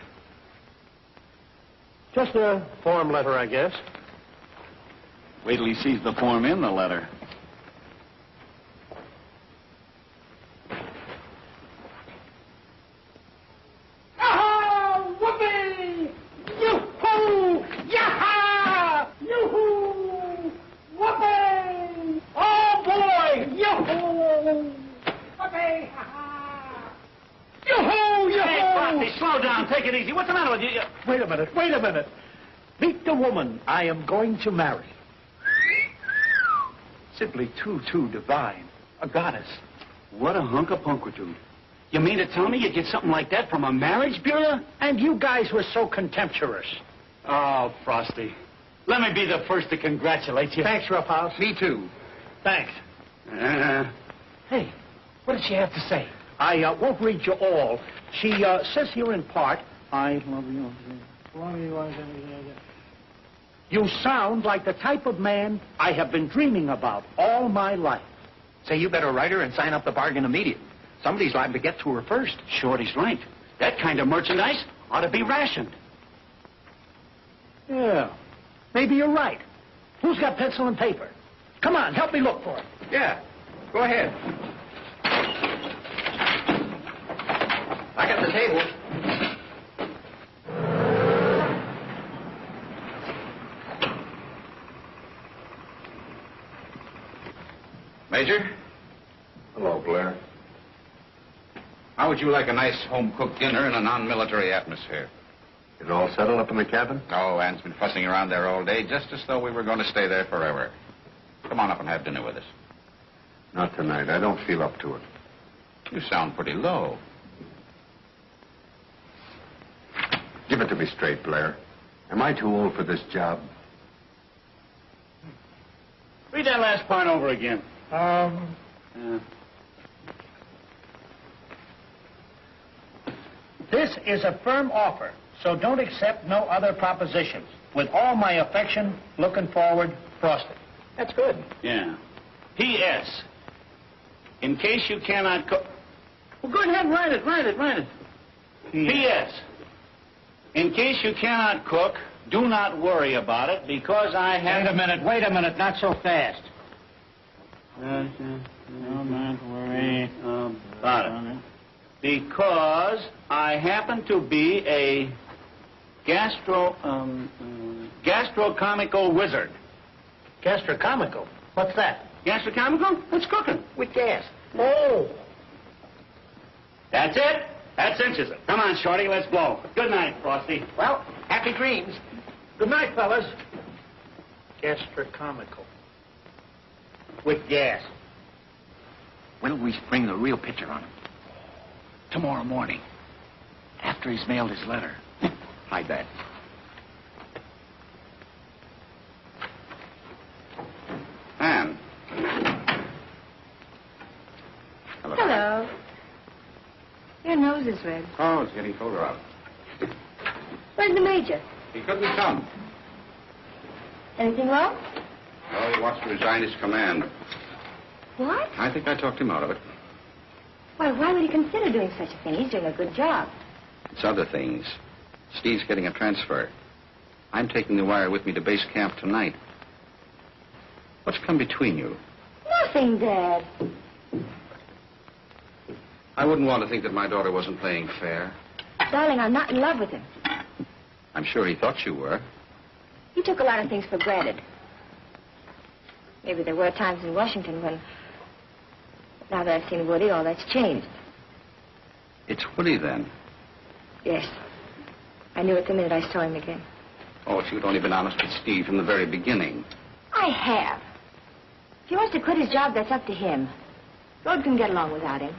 Just a form letter, I guess. Wait till he sees the form in the letter. Oh, whoopee! Yoo-hoo! Yaha! Yoo-hoo! Whoopee! Oh, boy! Yoo-hoo! Whoopee! Ha-ha! Yoo-hoo! Yoo-hoo! Hey, Frosty, slow down. Take it easy. What's the matter with you? Wait a minute. Meet the woman I am going to marry. Simply too divine. A goddess. What a hunk of punkwitude. You mean to tell me you get something like that from a marriage bureau? And you guys were so contemptuous. Oh, Frosty. Let me be the first to congratulate you. Thanks, Roughhouse. Me too. Thanks. Uh, Hey, what does she have to say? I won't read you all. She says here in part, I love you. You sound like the type of man I have been dreaming about all my life. Say, you better write her and sign up the bargain immediately. Somebody's liable to get to her first. Shorty's right. That kind of merchandise ought to be rationed. Yeah, maybe you're right. Who's got pencil and paper? Come on, help me look for it. Yeah, go ahead. I got the table. Major, Hello, Blair. how would you like a nice home-cooked dinner in a non-military atmosphere? It all settled up in the cabin? Oh, Ann's been fussing around there all day, just as though we were going to stay there forever. Come on up and have dinner with us. Not tonight. I don't feel up to it. You sound pretty low. Give it to me straight, Blair. Am I too old for this job? Read that last part over again. This is a firm offer, So don't accept no other propositions. With all my affection, looking forward, Frosty. That's good. Yeah. P.S. In case you cannot cook... Well, go ahead, write it. P.S. In case you cannot cook, do not worry about it, because I have... Wait a minute, not so fast. Do not worry about it. Because I happen to be a gastrocomical wizard. Gastrocomical? What's that? Gastrocomical? That's cooking. With gas. Oh. That's it. That cinches it. Come on, Shorty, let's blow. Good night, Frosty. Well, happy dreams. Good night, fellas. Gastrocomical. With gas. When will we spring the real picture on him? Tomorrow morning. After he's mailed his letter. Hide that. Anne. Hello. Your nose is red. Oh, it's getting colder out. Where's the Major? He couldn't come. Anything wrong? Oh, he wants to resign his command. What? I think I talked him out of it. Why would he consider doing such a thing? He's doing a good job. It's other things. Steve's getting a transfer. I'm taking the wire with me to base camp tonight. What's come between you? Nothing, Dad. I wouldn't want to think that my daughter wasn't playing fair. Darling, I'm not in love with him. I'm sure he thought you were. He took a lot of things for granted. Maybe there were times in Washington when, now that I've seen Woody, all that's changed. It's Woody, then. Yes. I knew it the minute I saw him again. Oh, if you'd only been honest with Steve from the very beginning. I have. If he wants to quit his job, that's up to him. Road can get along without him.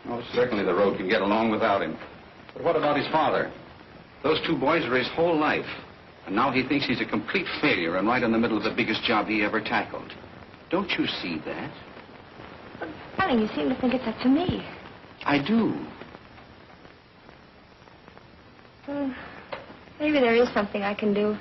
Oh, certainly the road can get along without him. But what about his father? Those two boys are his whole life. And now he thinks he's a complete failure and right in the middle of the biggest job he ever tackled. Don't you see that? But, darling, you seem to think it's up to me. I do. Maybe there is something I can do.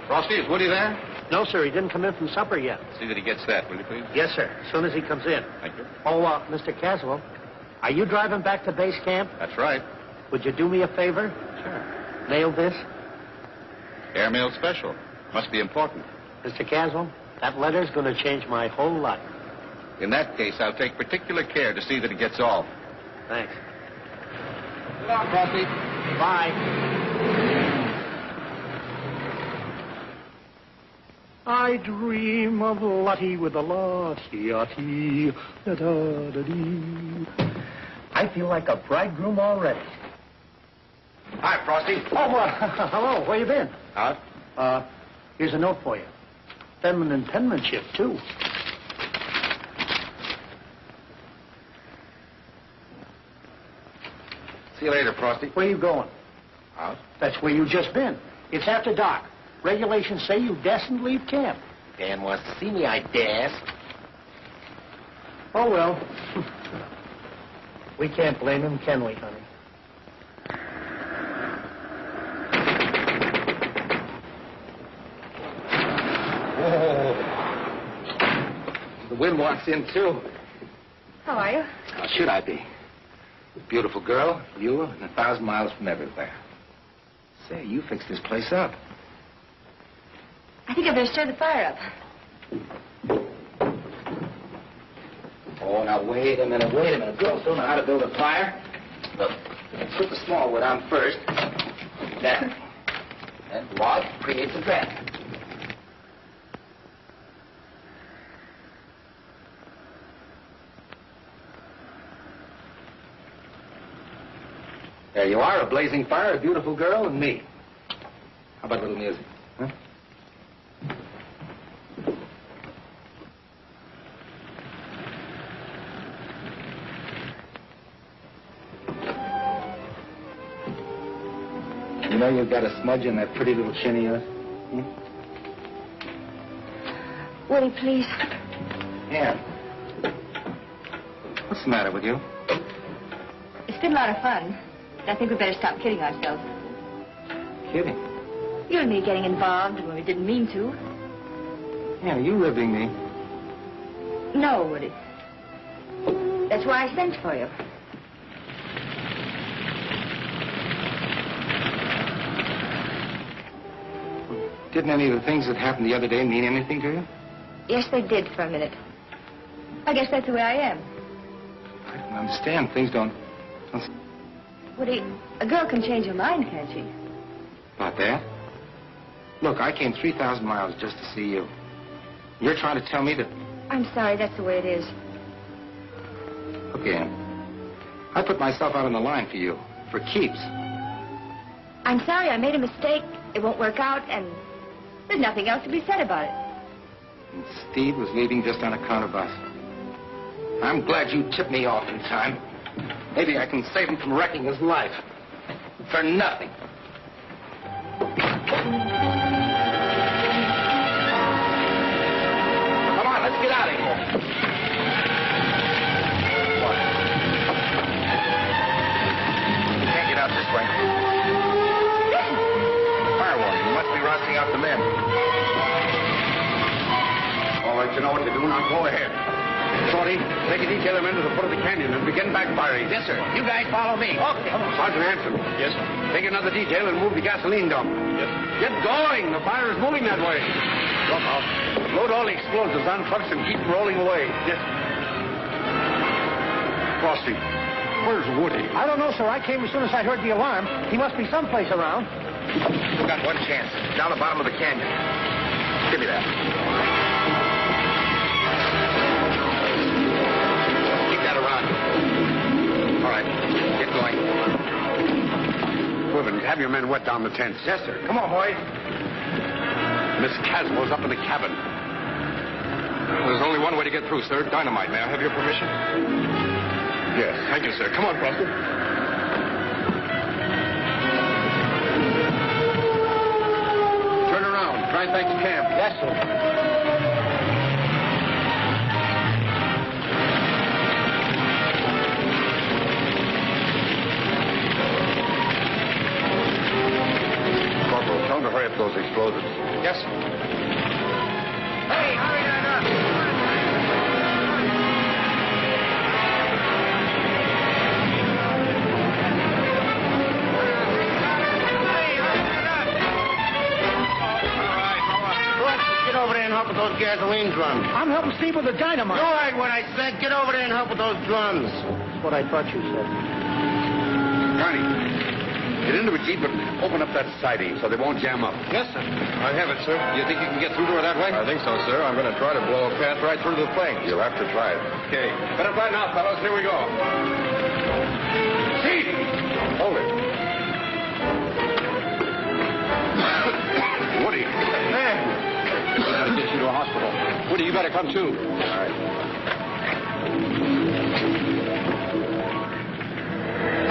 Frosty, is Woody there? No, sir, he didn't come in from supper yet. See that he gets that, will you, please? Yes, sir, as soon as he comes in. Thank you. Oh, Mr. Caswell, are you driving back to base camp? That's right. Would you do me a favor? Sure. Mail this? Airmail special. Must be important. Mr. Caswell, that letter's going to change my whole life. In that case, I'll take particular care to see that it gets off. Thanks. So long, Frosty. Bye. I dream of Lottie with a Lottie-ottie, da-da-da-dee. I feel like a bridegroom already. Hi, Frosty. Oh, hello. Where you been? Out. Here's a note for you. Feminine penmanship, too. See you later, Frosty. Where you going? Out. That's where you just been. It's after dark. Regulations say you dasn't leave camp. Dan wants to see me, I dash. Oh, well. We can't blame him, can we, honey? Whoa. The wind wants in, too. How are you? How should I be? Beautiful girl, you, and 1,000 miles from everywhere. Say, you fixed this place up. I think I better stir the fire up. Oh, now, wait a minute. Girls don't know how to build a fire. Look, put the small wood on first. There. And log creates a draft. There you are, a blazing fire, a beautiful girl, and me. How about a little music, huh? know you've got a smudge on that pretty little chin of yours? Woody, please. Yeah. What's the matter with you? It's been a lot of fun. I think we better stop kidding ourselves. Kidding? You and me getting involved when we didn't mean to. Yeah, you ribbing me. No, Woody. That's why I sent for you. Didn't any of the things that happened the other day mean anything to you? Yes, they did for a minute. I guess that's the way I am. I don't understand. Things don't... Woody, a girl can change her mind, can't she? About that? Look, I came 3,000 miles just to see you. You're trying to tell me that... I'm sorry, that's the way it is. Look, Ann, I put myself out on the line for you, for keeps. I'm sorry, I made a mistake. It won't work out, and there's nothing else to be said about it. And Steve was leaving just on account of us. I'm glad you tipped me off in time. Maybe I can save him from wrecking his life. For nothing. Come on, let's get out of here. What? You can't get out this way. Fire warning. You must be rousting out the men. All right, you know what to do. Now go ahead. Shorty, take a detail of men to the foot of the canyon and begin backfiring. Yes, sir. You guys follow me. Okay. Sergeant Hanson. Yes, sir. Take another detail and move the gasoline dump. Yes, sir. Get going. The fire is moving that way. Look out. Load all the explosives on trucks and keep them rolling away. Yes, sir. Frosty, where's Woody? I don't know, sir. I came as soon as I heard the alarm. He must be someplace around. We've got one chance. Down the bottom of the canyon. Give me that. Keep that around you. All right. Get going. Quiven, have your men wet down the tents. Yes, sir. Come on, boys. Miss Caswell's up in the cabin. There's only one way to get through, sir. Dynamite. May I have your permission? Yes. Thank you, sir. Come on, Frosty. Turn around. Try back to camp. Yes, sir. Corporal, tell them to hurry up those explosives. Yes, sir. Hey, hurry that up. Get over there and help with those gasoline drums. I'm helping Steve with the dynamite. You heard what I said. Get over there and help with those drums. That's what I thought you said. Carney, get into a jeep and open up that siding so they won't jam up. Yes, sir. I have it, sir. You think you can get through to her that way? I think so, sir. I'm going to try to blow a path right through the flames. You'll have to try it. Okay. Better flatten out, fellows. Here we go. See! Hold it. Woody. We gotta get you to a hospital. Woody, you better come too. All right.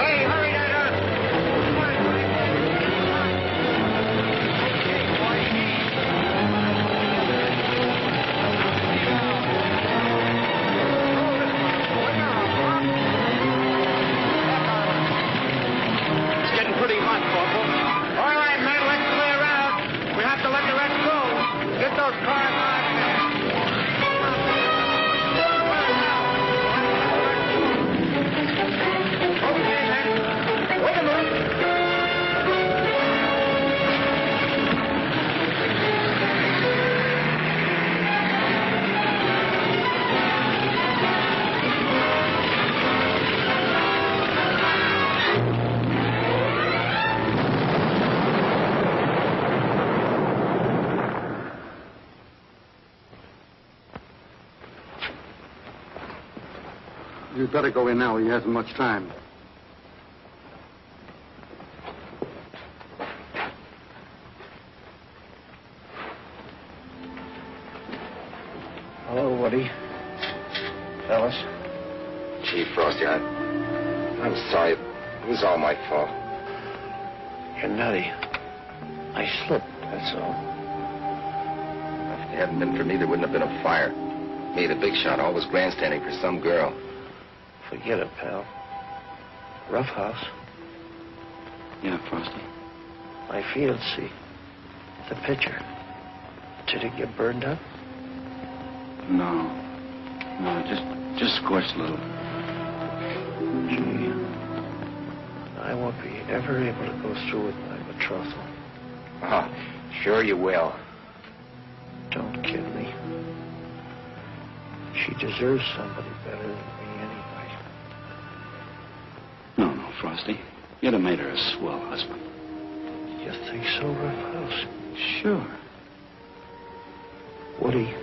Hey, hurry that up. It's getting pretty hot, Corporal. All right, men, let's clear out. We have to let the rest go. Get those cars out. Okay, men. Wait a minute. You'd better go in now. He hasn't much time. Hello, Woody. Fellas. Gee, Frosty, I'm sorry. It was all my fault. You're nutty. I slipped, that's all. If it hadn't been for me, there wouldn't have been a fire. Me, the big shot, always grandstanding for some girl. Forget it, pal. Rough house. Yeah, Frosty. My field, see. The picture. Did it get burned up? No. No, just scorched a little. Gee. I won't be ever able to go through with my betrothal. Oh, sure you will. Don't kid me. She deserves somebody better than me anyway. No, Frosty. You'd have made her a swell husband. You think so, Rough House? Sure. Woody.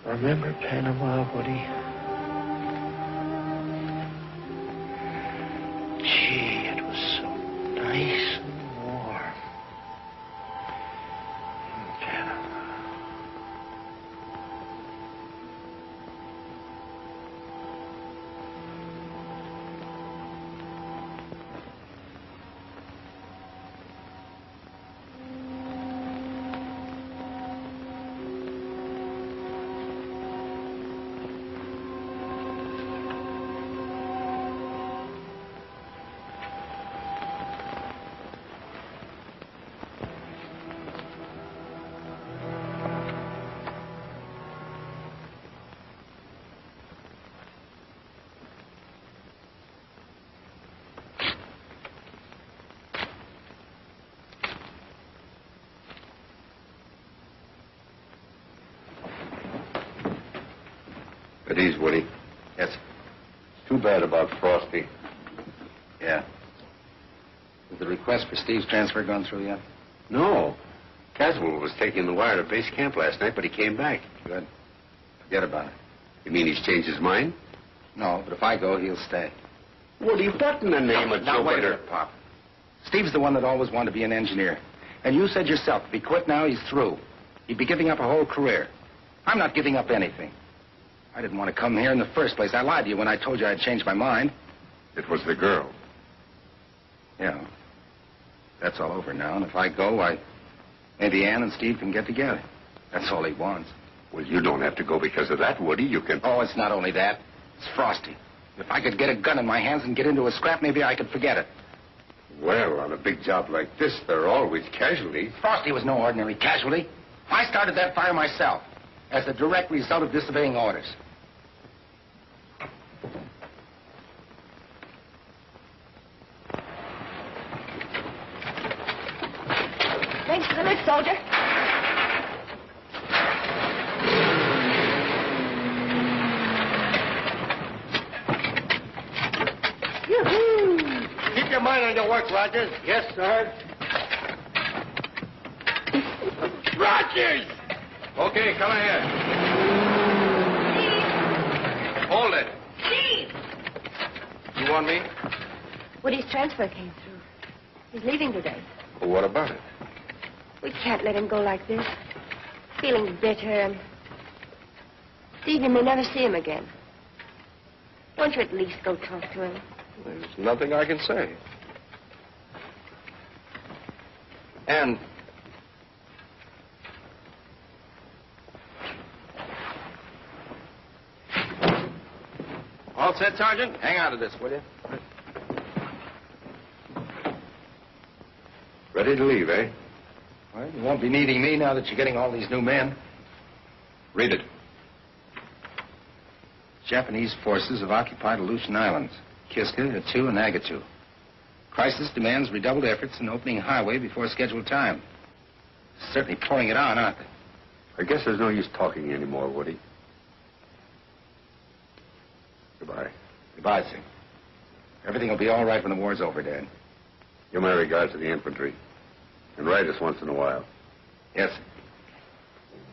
Remember Panama, Woody? Gee, it was so nice and warm. Panama. At ease, Woody. Yes. Too bad about Frosty. Yeah. Has the request for Steve's transfer gone through yet? No. Caswell was taking the wire to base camp last night, but he came back. Good. Forget about it. You mean he's changed his mind? No, but if I go, he'll stay. Woody, what in the name of Now, wait a Jupiter? minute, Pop. Steve's the one that always wanted to be an engineer. And you said yourself, if he quit now, he's through. He'd be giving up a whole career. I'm not giving up anything. I didn't want to come here in the first place. I lied to you when I told you I'd changed my mind. It was the girl. Yeah. That's all over now, and if I go, maybe Ann and Steve can get together. That's all he wants. Well, you don't have to go because of that, Woody. You can... Oh, it's not only that. It's Frosty. If I could get a gun in my hands and get into a scrap, maybe I could forget it. Well, on a big job like this, there are always casualties. Frosty was no ordinary casualty. I started that fire myself as a direct result of disobeying orders. Thanks for the lift, soldier. Yoo-hoo! Keep your mind on your work, Rogers. Yes, sir. Rogers! Okay, come ahead. Hold it. Steve! You want me? Woody's transfer came through. He's leaving today. Well, what about it? We can't let him go like this. Feeling bitter and... Stevie may never see him again. Won't you at least go talk to him? There's nothing I can say. And... All set, Sergeant? Hang on to this, will you? Ready to leave, eh? Well, you won't be needing me now that you're getting all these new men. Read it. Japanese forces have occupied Aleutian Islands, Kiska, Attu, and Agatu. Crisis demands redoubled efforts in opening highway before scheduled time. Certainly pouring it on, aren't they? I guess there's no use talking anymore, Woody. Goodbye. Goodbye, sir. Everything will be all right when the war's over, Dad. Give my regards to the infantry. And write us once in a while. Yes, sir.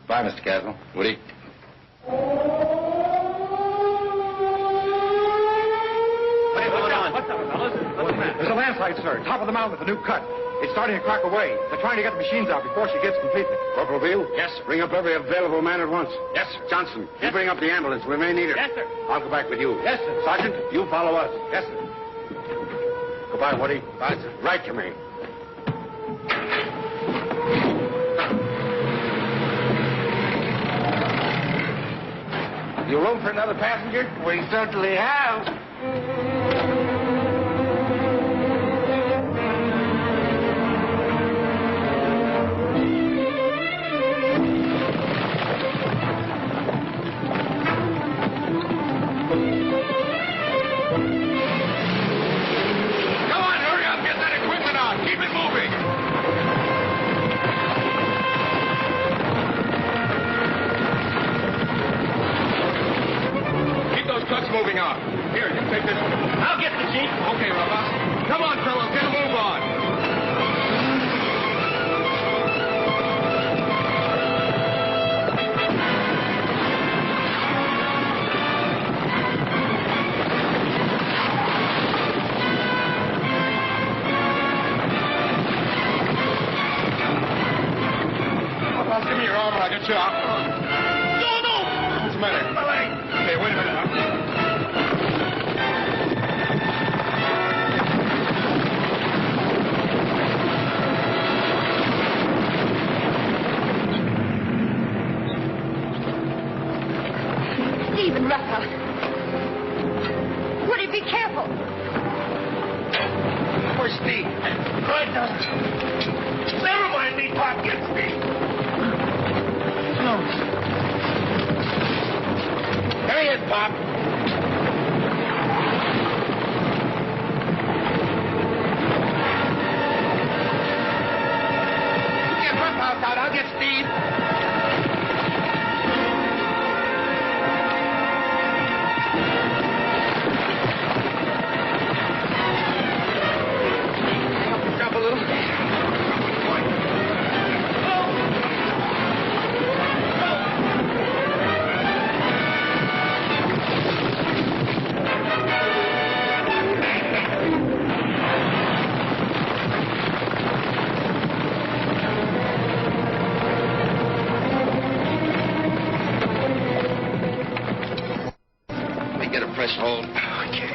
Bye, Mr. Caswell. Woody? What's up, fellas? There's a landslide, sir. Top of the mountain with a new cut. It's starting to crack away. They're trying to get the machines out before she gets completely. Corporal Beale? Yes, sir. Bring up every available man at once. Yes, sir. Johnson, you Yes, bring up the ambulance. We may need her. Yes, sir. I'll go back with you. Yes, sir. Sergeant, you follow us. Yes, sir. Goodbye, Woody. Bye. Write to me. You room for another passenger? We certainly have. Come on, hurry up. Get that equipment on. Keep it moving. Keep those trucks moving on. Here, you take this one. I'll get the Jeep. Okay, Robert. Come on, fellows. Get a move on. Give me your arm and I'll get you out. No! What's the matter? My leg. Okay, wait a minute. Stephen Russell. Woody, be careful. Where's Steve? Right down. Never mind me, Pop. Get me. There he is, Pop. Get Roughhouse out. I'll get Steve. Drop a little. Hold. Okay.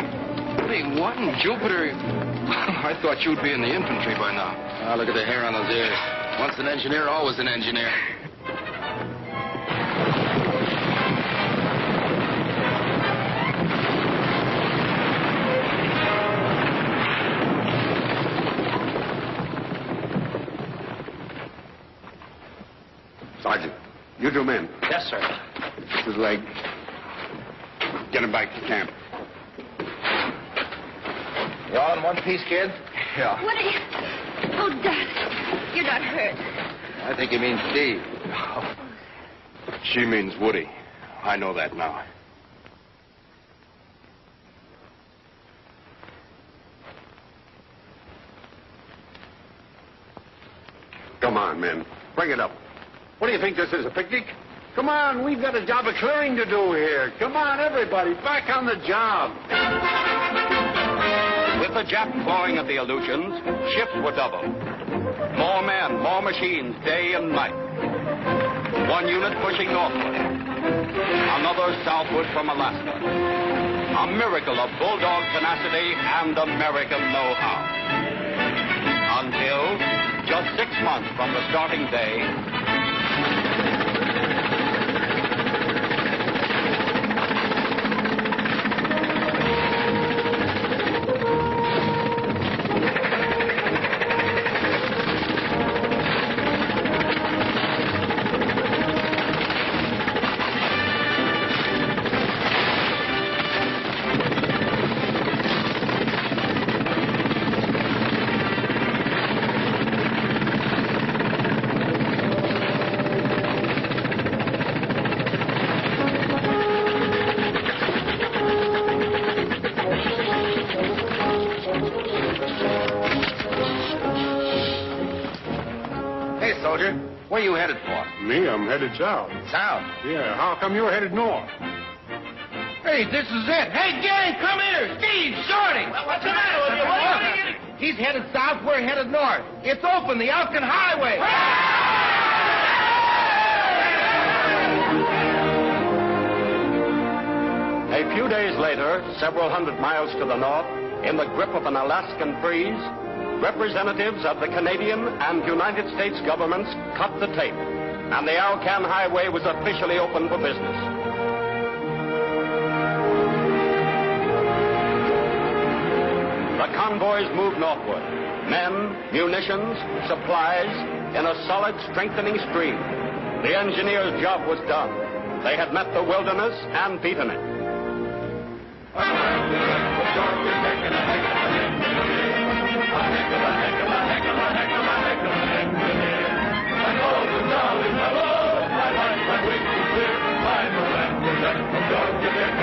Hey, what in Jupiter? I thought you'd be in the infantry by now. Ah, look at the hair on those ears. Once an engineer, always an engineer. Sergeant, you two men. Yes, sir. This is Leg. Get him back to camp. You all in one piece, kid? Yeah. Woody. Oh, Dad. You're not hurt. I think he means Steve. She means Woody. I know that now. Come on, men. Bring it up. What do you think this is, a picnic? Come on, we've got a job of clearing to do here. Come on, everybody, back on the job. With the Jap clawing at the Aleutians, shifts were doubled. More men, more machines, day and night. One unit pushing northward, another southward from Alaska. A miracle of bulldog tenacity and American know-how. Until, just 6 months from the starting day, Where are you headed for? Me? I'm headed south. South? Yeah, how come you're headed north? Hey, this is it. Hey, gang, come here. Steve, Shorty. What's the matter with you? What are you getting? He's headed south, we're headed north. It's open, the Elkin Highway. a few days later, several hundred miles to the north, in the grip of an Alaskan freeze, representatives of the Canadian and United States governments cut the tape, and the Alcan Highway was officially open for business. The convoys moved northward. Men, munitions, supplies, in a solid, strengthening stream. The engineers' job was done. They had met the wilderness and beaten it. Georgia,